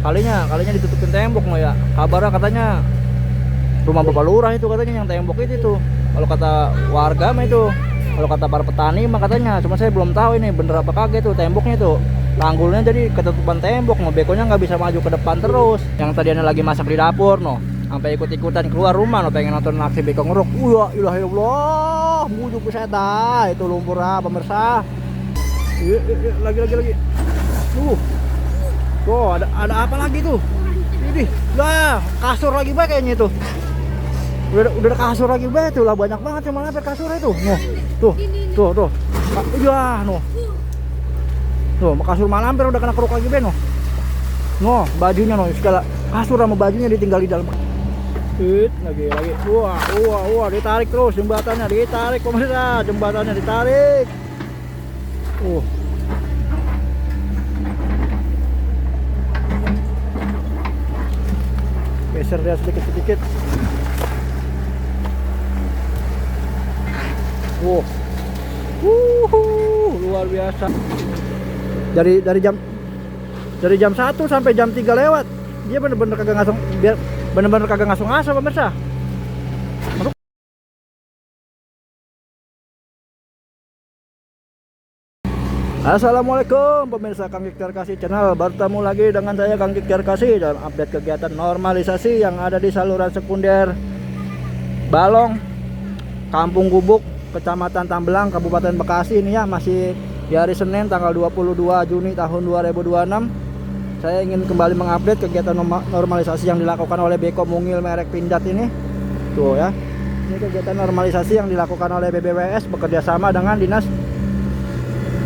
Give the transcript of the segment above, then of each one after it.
kalinya ditutupin tembok no ya. Kabarnya katanya rumah Bapak Lurah itu katanya yang tembok itu tuh. Kalau kata warga mah itu, kalau kata para petani mah katanya, cuma saya belum tahu ini bener apa kagak tuh temboknya tuh. Tanggulnya jadi ketutupan tembok, no bekonya nggak bisa maju ke depan terus. Yang tadinya lagi masak di dapur no, sampai ikut-ikutan keluar rumah no pengen nonton aksi beko ngeruk. Ya ilah ya Allah, mujuk ke saya itu lumpur pemirsa. Lagi. Tuh ada apa lagi tuh? Ini lah kasur lagi bae kayaknya itu. Udah ada kasur lagi bae tuh lah, banyak banget yang malah kasur itu. Noh, tuh. Ya, noh. Tuh, kasur malampir udah kena keruk lagi bae noh. Noh, bajunya noh segala kasur sama bajunya ditinggal di dalam. Lagi. Wah, ditarik terus jembatannya, ditarik pemirsa, jembatannya ditarik. Geser dia sedikit. Luar biasa. Dari jam 1 sampai jam 3 lewat. Dia bener-bener kagak ngasong-ngasong pemirsa. Assalamualaikum pemirsa Kang Kikar Kasih channel. Bertemu lagi dengan saya Kang Kikar Kasih dalam update kegiatan normalisasi yang ada di saluran sekunder Balong, Kampung Gubuk, Kecamatan Tambelang, Kabupaten Bekasi. Ini ya masih di hari Senin tanggal 22 Juni tahun 2026. Saya ingin kembali mengupdate kegiatan normalisasi yang dilakukan oleh Beko Mungil merek Pindad ini. Tuh ya. Ini kegiatan normalisasi yang dilakukan oleh BBWS bekerjasama dengan Dinas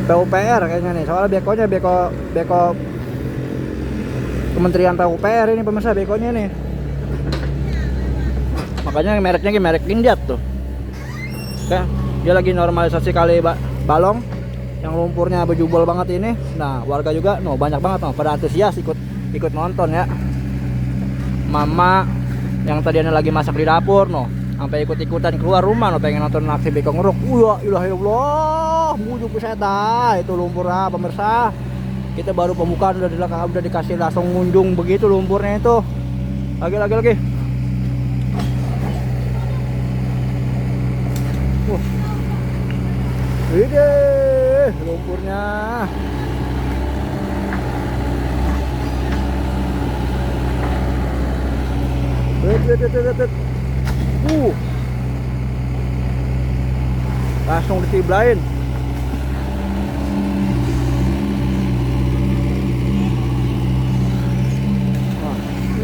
PUPR kayaknya nih, soalnya beko Kementerian PUPR ini pemirsa bekonya nih, makanya mereknya merek Pindad tuh. Oke, dia lagi normalisasi kali Balong yang lumpurnya bejubel banget ini. Nah warga juga banyak banget pada antusias ikut nonton ya. Mama yang tadinya lagi masak di dapur sampai ikut-ikutan keluar rumah pengen nonton aksi beko ngeruk. Ya ilah ya Allah, mujuk ke saya itu lumpur pemirsa. Kita baru pembukaan udah dikasih langsung ngunjung begitu lumpurnya itu. Lagi. Ini lumpurnya. Wait. Langsung ditiblain.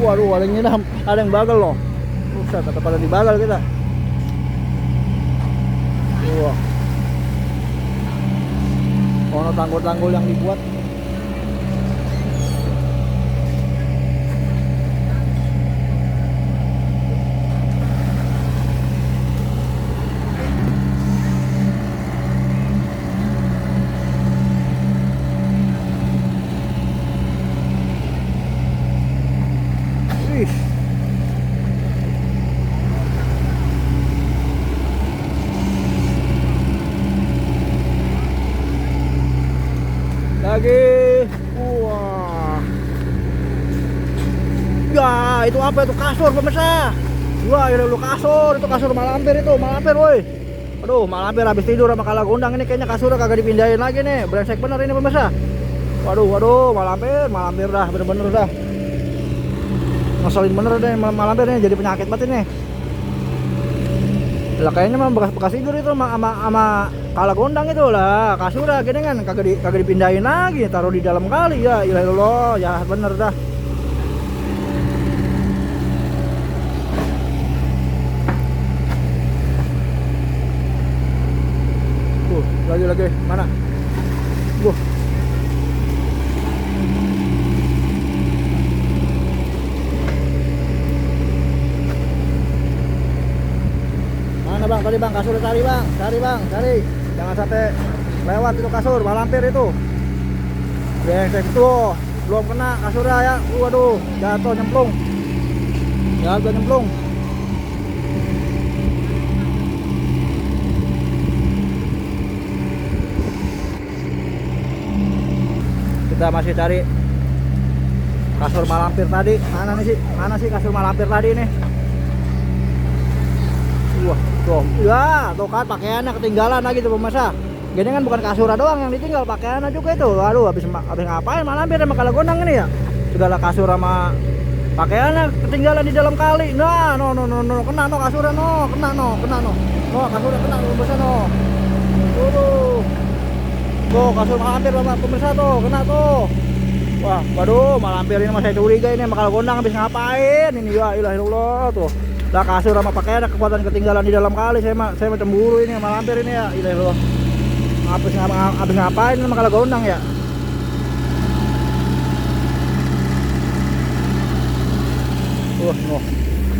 Waduh, ada yang nyiram, ada yang bagal loh. Buset, kata pada dibagal kita. Wah. Ono tanggul-tanggul yang dibuat. Lagi. Wah. Ya, itu apa itu kasur pemirsa. Wah, itu kasur, itu kasur malampir woi. Aduh, malampir habis tidur sama kalagundang ini kayaknya kasurnya kagak dipindahin lagi nih. Brengsek bener ini pemirsa. Waduh, malampir dah bener-bener dah. Ngeselin bener deh malampir nih, jadi penyakit banget ini. Lah kayaknya mah bekas tidur itu sama kalagundang itu lah, kasurnya gini kan kagak dipindahin lagi, taruh di dalam kali. Ya ilah Allah, jahat bener dah. Lagi mana? Mana bang tadi bang, kasur cari bang, cari. Jangan sampai lewat itu kasur malampir itu. Brengsek tuh, belum kena kasurnya ya. Waduh, jatuh nyemplung. Kita masih cari kasur malampir tadi. Mana sih kasur malampir tadi nih? Wah, tuh. Ya, tuh kan pakaiannya ketinggalan lagi tuh pemirsa. Gini kan bukan kasurnya doang yang ditinggal, pakaiannya juga itu. Aduh, habis ngapain malampir sama kalau gondang ini ya? Segala kasur sama pakaiannya ketinggalan di dalam kali. Nah, no, kena no kasurnya no, kena no. No, kasurnya kena pemirsa no. Tuh, kasur malampir sama pemirsa tuh, kena tuh. Wah, waduh, malampir ini masih curiga ini sama kalau gondang habis ngapain ini ya, ilah tuh. Lah kasur sama pakaian kekuatan ketinggalan di dalam kali, saya mah cemburu ini sama lampir ini ya. Ilah habis ngapain sama kalau gondang ya.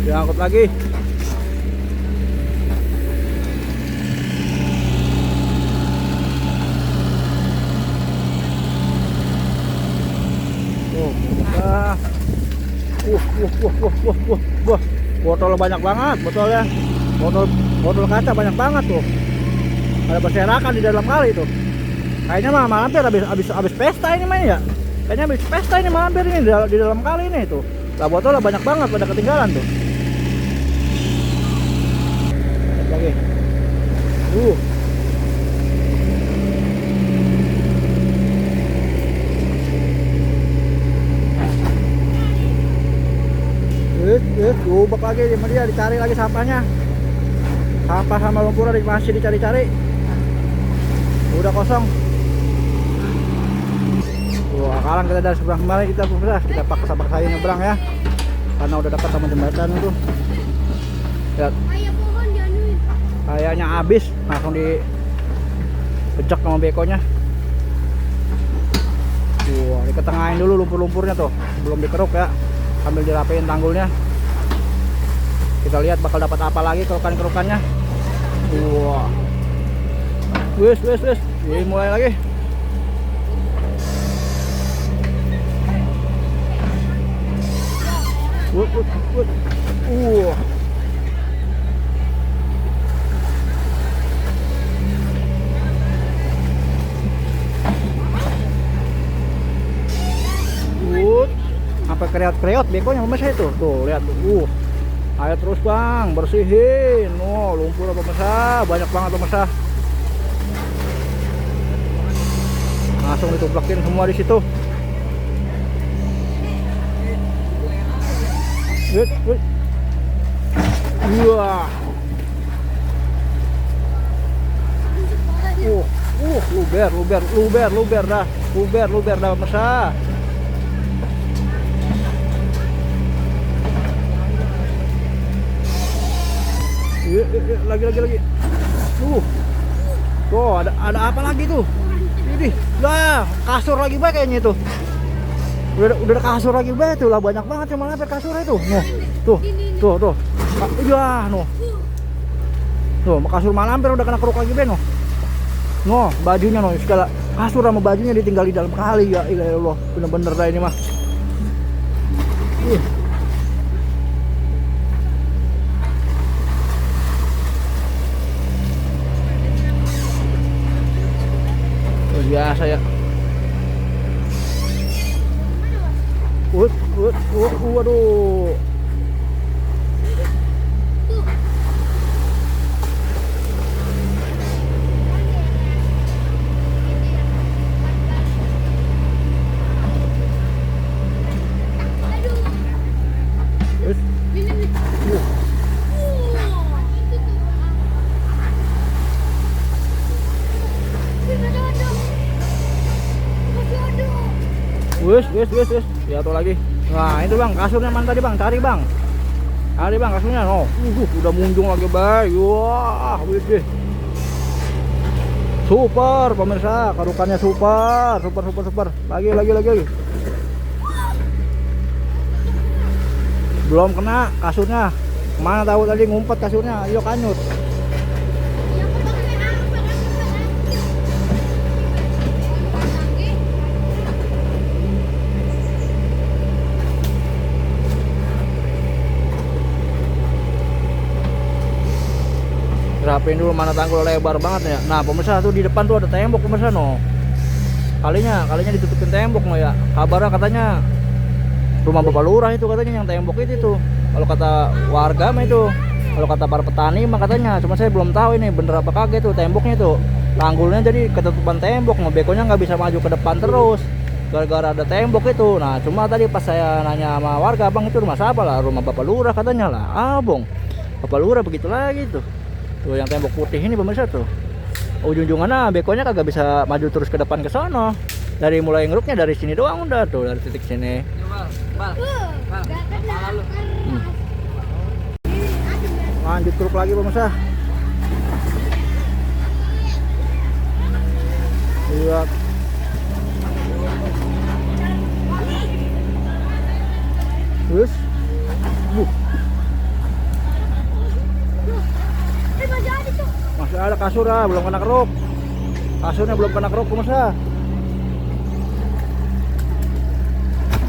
Diangkut lagi. Wah. Botol banyak banget, botolnya. Botol kaca banyak banget tuh. Ada berserakan di dalam kali itu. Kayaknya mah malampir habis pesta ini main ya. Kayaknya habis pesta ini malampir ini di dalam kali ini tuh. Lah botolnya banyak banget pada ketinggalan tuh. Lagi. Gubak lagi sama dia, dicari lagi sampahnya. Sampah sama lumpurnya masih dicari-cari. Udah kosong. Wah, sekarang kita dari seberang kembali kita paksa-paksain nyebrang ya. Karena udah dekat sama jembatan itu. Lihat. Kayaknya habis, langsung dipejak sama bekonya. Wah, diketengahin dulu lumpur-lumpurnya tuh, sebelum dikeruk ya. Sambil dirapiin tanggulnya. Kita lihat bakal dapat apa lagi kerukan-kerukannya. Wah. Wes. Ini mulai lagi. Sampai kreot-kreot bekonya pemirsa itu. Tuh, lihat tuh. Ayo terus bang, bersihin. Oh, lumpur pemirsa, banyak banget pemirsa. Langsung dituplekin semua di situ. Wah. Luber dah. Luber dah pemirsa. Lagi. Tuh, ada apa lagi tuh? Ini lah, kasur lagi bae kayaknya itu. Udah kasur lagi bae tuh lah, banyak banget yang mana kasur itu. Tuh. Iya, Tuh, kasur malampir udah kena keruk lagi bae bajunya segala kasur sama bajunya ditinggal di dalam kali ya. Ilah Allah, bener-bener dah ini mah. Biasa ya. Waduh. Wes. Jatuh lagi. Nah, itu bang, kasurnya mana tadi bang? Cari bang, kasurnya. Udah munjung lagi bay. Wah, widih. Super pemirsa, kerukannya super. Lagi. Belum kena kasurnya. Mana tahu tadi ngumpet kasurnya. Ayo kanyut. Rapiin dulu mana tanggul lebar banget ya. Nah pemirsa tuh di depan tuh ada tembok pemirsa kalinya ditutupin tembok ya. Kabarnya katanya rumah Bapak Lurah itu katanya yang tembok itu tuh. Kalau kata warga mah itu, kalau kata para petani mah katanya. Cuma saya belum tahu ini bener apa kagak tuh temboknya tuh. Tanggulnya jadi ketutupan tembok, ngebekonya nggak bisa maju ke depan terus. Gara-gara ada tembok itu. Nah, cuma tadi pas saya nanya sama warga, "Bang, itu rumah siapa?" Lah, "Rumah Bapak Lurah," katanya. Lah, "Ah, Bong, Bapak Lurah begitu lagi tuh." Tuh yang tembok putih ini pemirsa tuh. Ujung-ujungannya bekonya kagak bisa maju terus ke depan ke sono. Dari mulai ngeruknya dari sini doang udah tuh, dari titik sini. Lanjut keruk lagi pemirsa. Lihat. Terus. Masih ada kasur belum kena keruk. Kasurnya belum kena keruk pemirsa.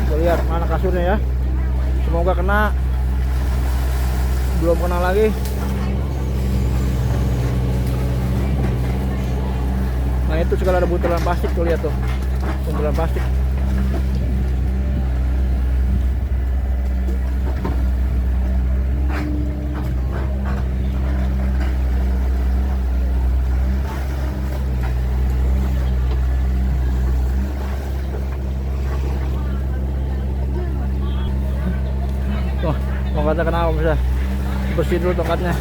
Kita lihat mana kasurnya ya. Semoga kena. Belum kena lagi. Nah itu segala ada buntelan plastik tuh, lihat tuh. Buntelan plastik. Tuh, tongkatnya kenapa bisa? Bersih dulu tongkatnya.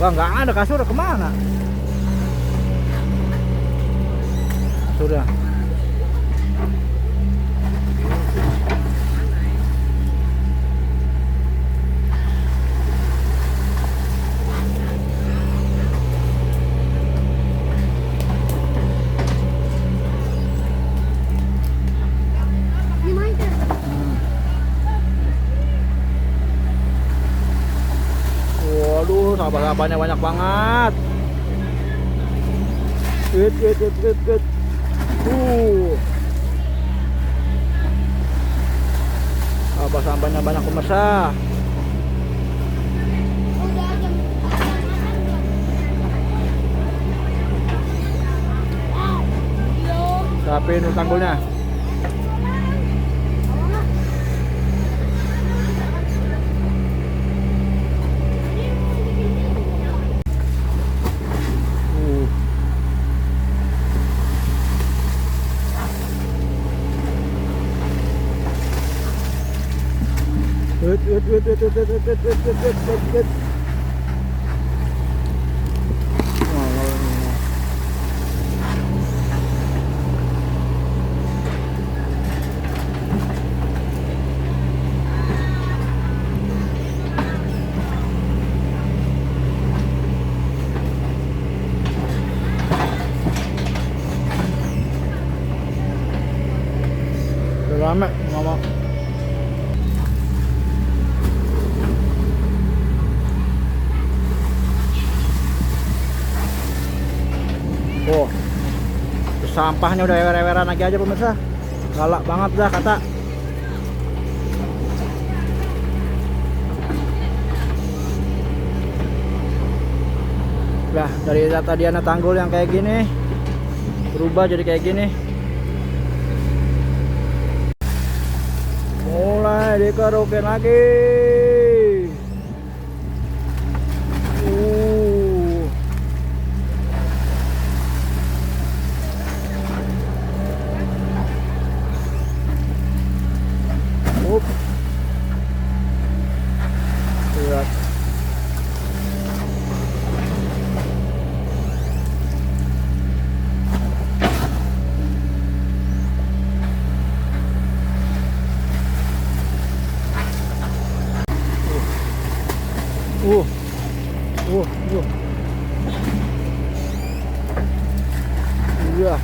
Bang, nggak ada kasur, kemana? Kasurnya. Waduh, sahabat-sahabatnya banyak banget. Wait. Sahabat-sahabatnya banyak pemirsa. Siapin tanggulnya. Wait. Udah lama ngomong. Oh, sampahnya udah ewer-eweran lagi aja pemirsa. Galak banget dah kata. Nah, dari tadi ada tanggul yang kayak gini berubah jadi kayak gini. Mulai dikerukin lagi. Lihat. Iya.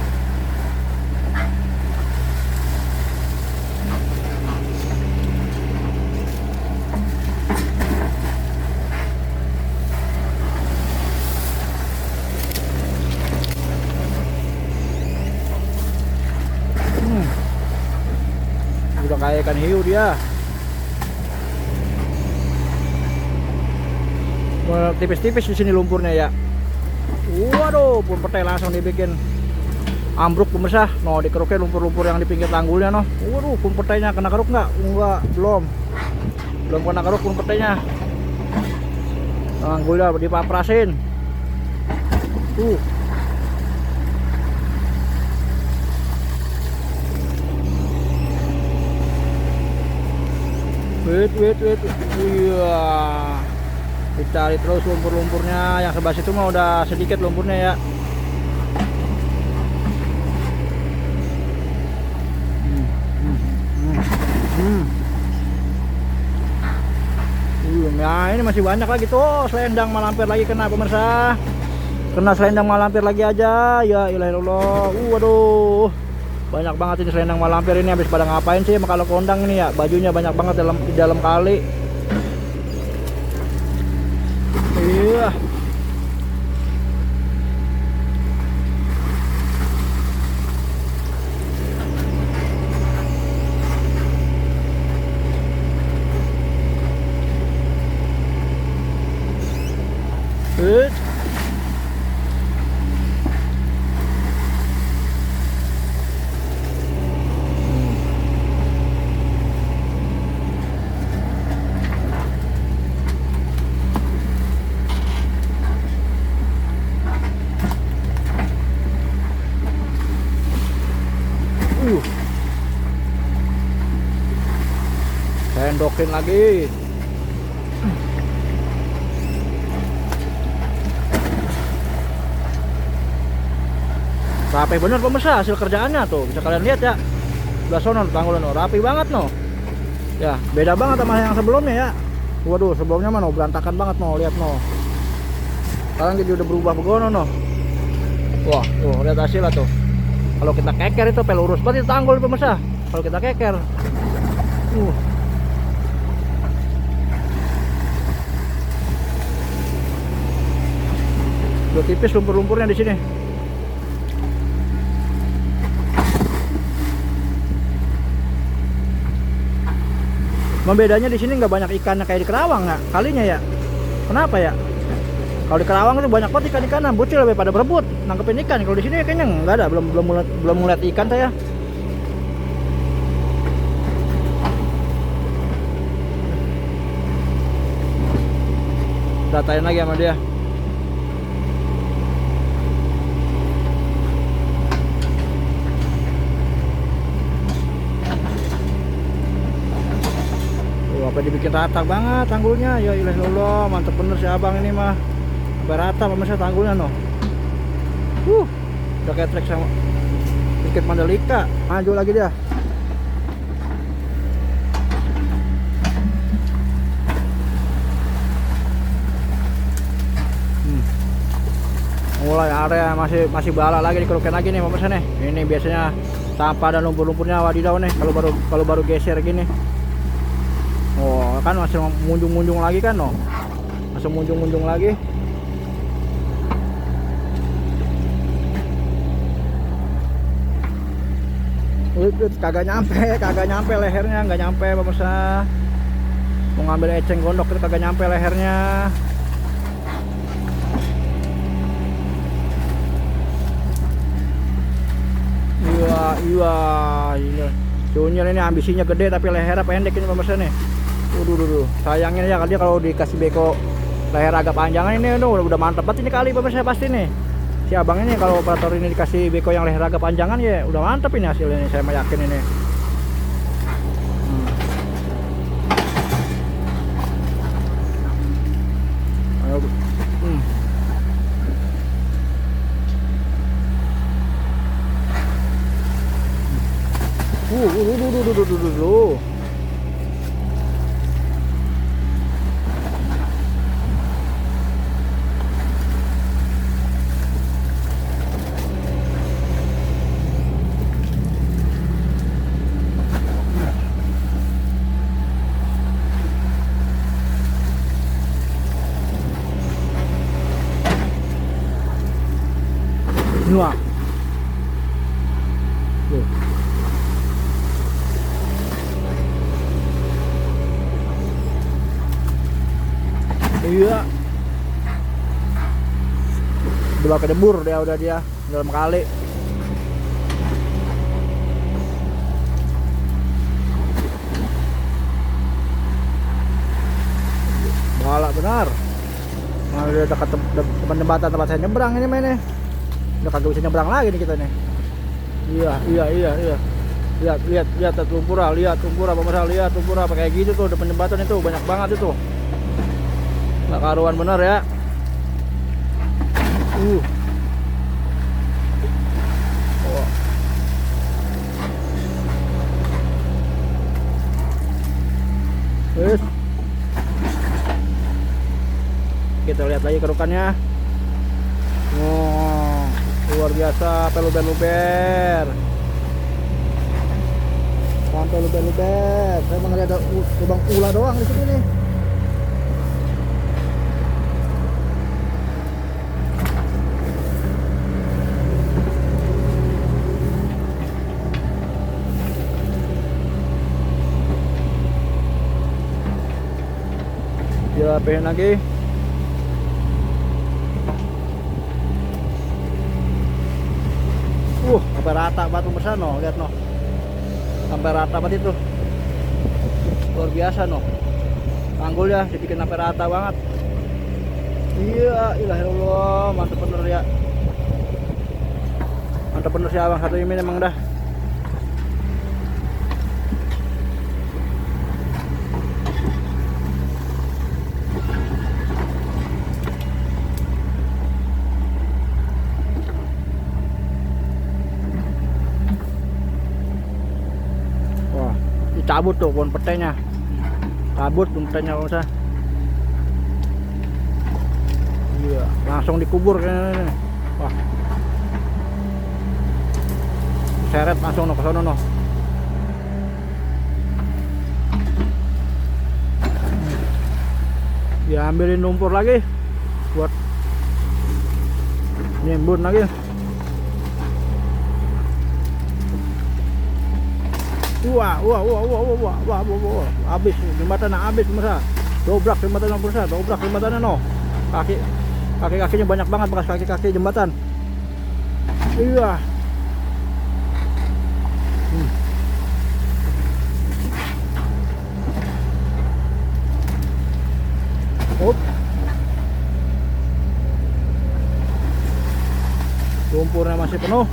Udah kayak ikan hiu dia. tipis-tipis di sini lumpurnya ya. Waduh, pun petai langsung dibikin ambruk pemirsa. No, dikeruknya lumpur-lumpur yang di pinggir tanggulnya no. Waduh, pun petainya kena keruk nggak? Enggak, belum kena keruk pun petainya. Tanggulnya dipaprasin. Wait. Iya. Dicari terus lumpur-lumpurnya. Yang sebelah situ mah udah sedikit lumpurnya ya. Nah ini masih banyak lagi tuh. Selendang malampir lagi kena pemirsa. Kena selendang malampir lagi aja. Ya ilahillah. Waduh. Banyak banget ini selendang malampir ini. Habis pada ngapain sih kalau kondang ini ya. Bajunya banyak banget di dalam kali. Iya. Sendokin lagi. Rapi bener pemirsa hasil kerjaannya tuh. Bisa kalian lihat ya. Sebelah sono tanggulnya no. Rapi banget no. Ya, beda banget sama yang sebelumnya ya. Waduh, sebelumnya mah no berantakan banget no, lihat no. Sekarang jadi udah berubah begono no. Wah, tuh lihat hasilnya tuh. Kalau kita keker itu pelurus banget itu tanggul pemirsa. Kalau kita keker. Udah tipis lumpur-lumpurnya di sini. Bedanya di sini nggak banyak ikannya kayak di Kerawang nggak kalinya ya. Kenapa ya? Kalau di Kerawang itu banyak banget ikan-ikanan, bocil lebih pada berebut nangkepin ikan. Kalau di sini kayaknya nggak ada, belum melihat ikan saya. Datain lagi sama dia. Apa dibikin rata banget tanggulnya, ya ilah, mantep bener si abang ini mah. Sampai rata pemirsa tanggulnya no. Udah kayak trek sama tiket Mandalika. Maju lagi dia. Mulai area masih bala lagi dikerukin lagi nih pemirsa nih. Ini biasanya sampah dan lumpur-lumpurnya wadidaw nih kalau baru geser gini. Oh kan masih munjung-munjung lagi kan no. Masih munjung-munjung lagi. Kagak nyampe lehernya, nggak nyampe pemirsa. Mau ngambil eceng gondok itu kagak nyampe lehernya. Iya ini Junior ini ambisinya gede tapi lehernya pendek ini pemirsa nih. Sayangnya ya dia kalau dikasih beko leher agak panjangan ini udah mantep banget ini kali pemirsa pasti nih. Si abang ini kalau operator ini dikasih beko yang leher agak panjangan ya udah mantep ini hasilnya ini, saya yakin ini. Nuah. Iya. Udah kedebur dia, udah dia dalam kali. Balak benar. Nah, udah dekat depan jembatan tempat saya nyebrang ini mainnya. Udah kagak bisa nyebrang lagi nih kita nih. Iya. Lihat tumpura, pemirsa, lihat tumpura kayak gitu tuh depan jembatan itu banyak banget itu. Nggak karuan bener ya. Oh. Wis. Kita lihat lagi kerukannya. Oh, luar biasa, peluber-luber. Sampai luber-luber. Saya melihat ada lubang ular doang di sini nih. Dirapihin lagi. Sampai rata batu besar no, lihat no. Sampai rata banget itu. Luar biasa no. Tanggul ya dibikin sampai rata banget. Iya, ilahillah, mantap bener ya. Mantap bener sih abang, satu ini emang dah. Cabut tuh pohon petainya, cabut petainya usah. Iya, langsung dikubur kayaknya. Wah, seret langsung no ke sono no. Diambilin lumpur lagi buat nimbun lagi. Wah, habis jembatan, habis pemirsa. Dobrak jembatan pemirsa, dobrak jembatannya no. Kaki-kakinya banyak banget bekas kaki-kaki jembatan. Iya. Lumpurnya masih penuh.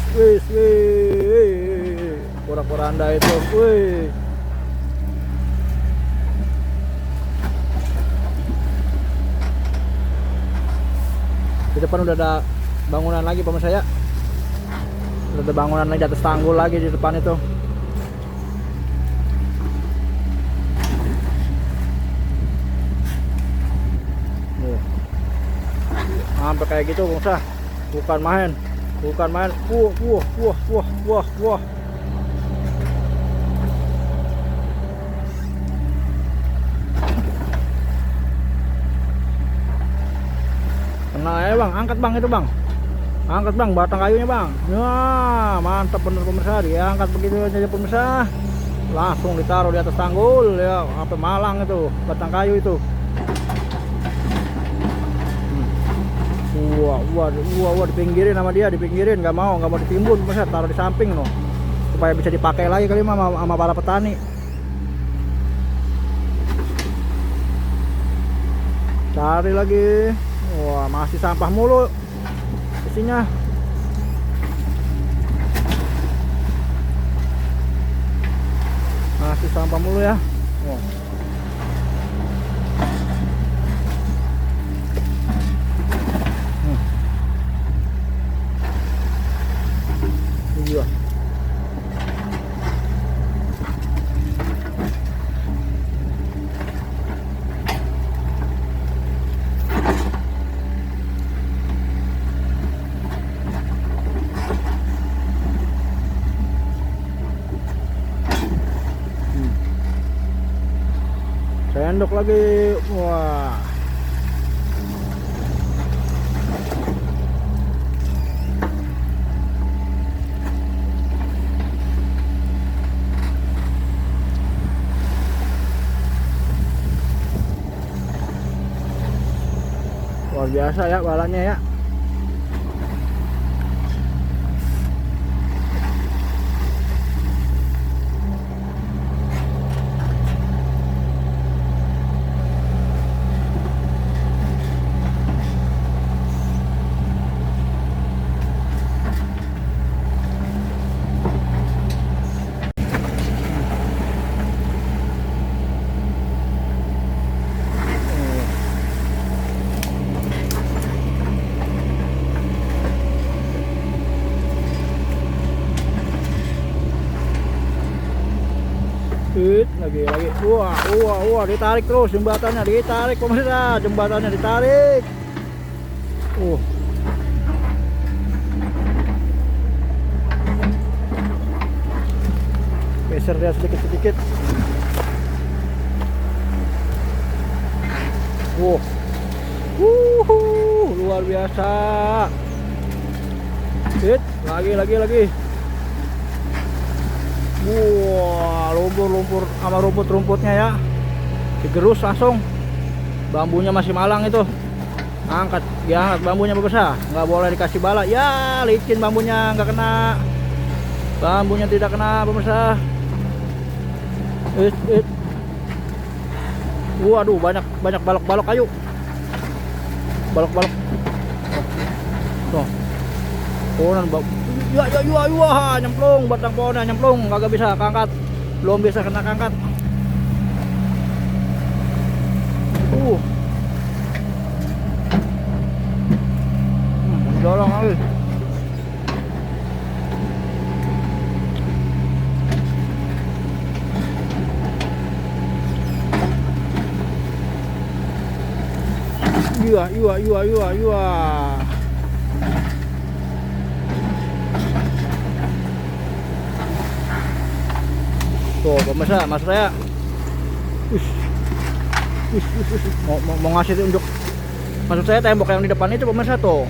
Wis, porak-poranda itu, wih. Di depan udah ada bangunan lagi pemirsa ya. Udah ada bangunan lagi di atas tanggul lagi di depan itu. Sampai kayak gitu pemirsa, bukan main. Wah. Kena ya bang, angkat bang itu bang. Angkat bang batang kayunya bang. Ya mantap bener pemirsa, diangkat begitu aja pemirsa. Langsung ditaruh di atas tanggul ya, sampai malang itu batang kayu itu. Wah, dipinggirin sama dia, nggak mau ditimbun, pemirsa, taruh di samping loh, supaya bisa dipakai lagi kali sama para petani. Cari lagi, wah masih sampah mulu isinya. Masih sampah mulu ya. Wah. Iya. Nyendok lagi. Wah. Luar biasa ya balanya ya. Lagi wah ditarik terus jembatannya, ditarik pemirsa, jembatannya ditarik. Geser dia sedikit-sedikit. Luar biasa. Lagi. Wah, lumpur sama rumput-rumputnya ya. Digerus langsung. Bambunya masih malang itu. Diangkat bambunya pemirsa. Nggak boleh dikasih bala. Ya, licin bambunya, nggak kena. Bambunya tidak kena pemirsa. Waduh, banyak balok-balok kayu. Balok-balok. Tuh. Ya, nyemplung, batang pohonnya nyemplung, kagak bisa keangkat, belum bisa kena keangkat. Dorong lagi. Iya. Tuh pemirsa, mas saya mau ngasih unjuk. Maksud saya tembok yang di depan itu pemirsa tuh.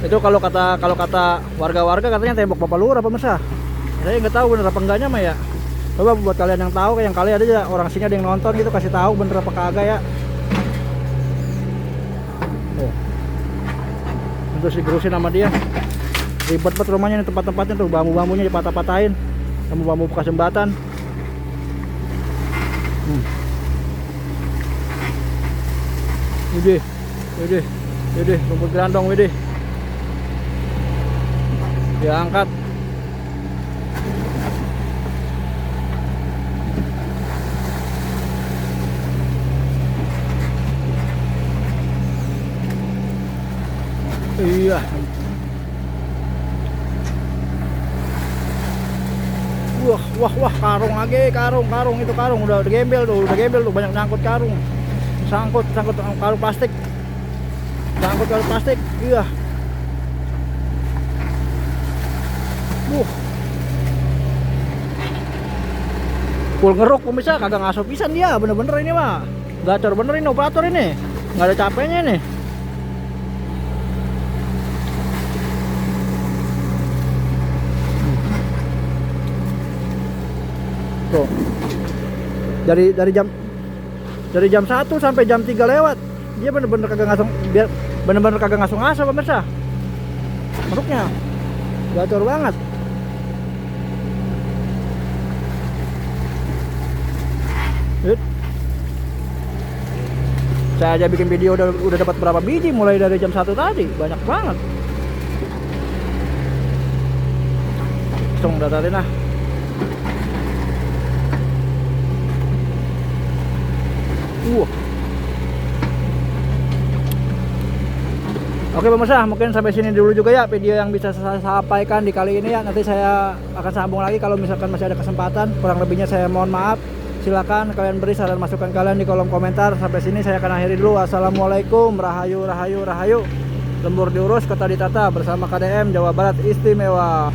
Itu kalau kata warga-warga katanya tembok Bapak Lurah pemirsa. Saya nggak tahu bener apa enggaknya mah ya. Coba buat kalian yang tahu, yang kali ada aja orang sini ada yang nonton gitu, kasih tahu bener apa kagak ya. Terus digerusin sama dia. Ribet banget rumahnya nih, tempat-tempatnya tuh, bambu-bambunya dipatah-patahin sama bambu bekas jembatan. Widih, rumput gerandong widih. Diangkat. Iya. Wah, karung lagi, karung itu udah gembel tuh, banyak nyangkut karung. Sangkut karung plastik. Iya. Full ngeruk pemirsa, kagak ngaso pisan dia, bener-bener ini mah. Gacor bener ini operator ini. Nggak ada capeknya nih. Tuh. Dari jam 1 sampai jam 3 lewat. Dia bener-bener kagak ngaso pemirsa. Ngeruknya gacor banget. Saya aja bikin video udah dapat berapa biji mulai dari jam 1 tadi, banyak banget. Langsung datarin lah. Oke pemirsa, mungkin sampai sini dulu juga ya video yang bisa saya sampaikan di kali ini ya. Nanti saya akan sambung lagi kalau misalkan masih ada kesempatan. Kurang lebihnya saya mohon maaf. Silakan kalian beri saran masukan kalian di kolom komentar. Sampai sini saya akan akhiri dulu. Assalamualaikum, rahayu. Lembur diurus, kota ditata bersama KDM Jawa Barat Istimewa.